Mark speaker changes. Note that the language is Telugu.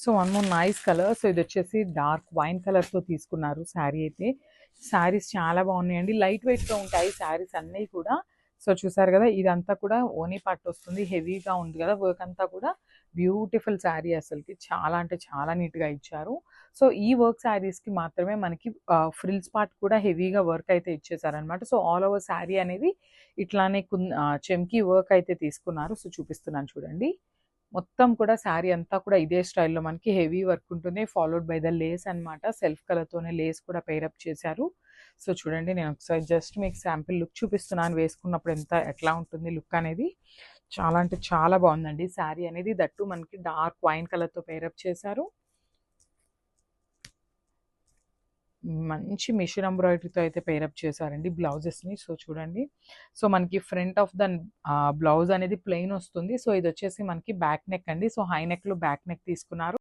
Speaker 1: So one more nice colour. So ఇది వచ్చేసి డార్క్ వైన్ కలర్తో తీసుకున్నారు శారీ అయితే. శారీస్ చాలా బాగున్నాయండి, లైట్ వెయిట్గా ఉంటాయి శారీస్ అన్నీ కూడా. సో చూసారు కదా, ఇదంతా కూడా ఓనీ పట్టు వస్తుంది, హెవీగా ఉంది కదా వర్క్ అంతా కూడా. బ్యూటిఫుల్ శారీ, అసలుకి చాలా అంటే చాలా నీట్గా ఇచ్చారు. సో ఈ వర్క్ శారీస్కి మాత్రమే మనకి ఫ్రిల్స్ పార్ట్ కూడా హెవీగా వర్క్ అయితే ఇచ్చేసారనమాట. సో ఆల్ ఓవర్ శారీ అనేది ఇట్లానే చెమ్కీ వర్క్ అయితే తీసుకున్నారు. సో చూపిస్తున్నాను చూడండి. మొత్తం కూడా శారీ అంతా కూడా ఇదే స్టైల్‌లో మనకి హెవీ వర్క్ ఉంటుంది. ఫాలోడ్ బై ద లేస్ అన్నమాట. సెల్ఫ్ కలర్‌తోనే లేస్ కూడా పెయిరప్ చేశారు. సో చూడండి, నేను ఒకసారి జస్ట్ మీకు శాంపిల్ లుక్ చూపిస్తున్నాను. వేసుకున్నప్పుడు ఎట్లా ఉంటుంది లుక్ అనేది. చాలా అంటే చాలా బాగుందండి శారీ అనేది. దట్టు మనకి డార్క్ వైన్ కలర్‌తో పెయిరప్ చేశారు. మంచి మిషన్ ఎంబ్రాయిడరీతో అయితే పేరప్ చేశారండి బ్లౌజెస్ని. సో చూడండి, సో మనకి ఫ్రంట్ ఆఫ్ ద బ్లౌజ్ అనేది ప్లెయిన్ వస్తుంది. సో ఇది వచ్చేసి మనకి బ్యాక్ నెక్ అండి. సో హై నెక్లో బ్యాక్ నెక్ తీసుకున్నారు.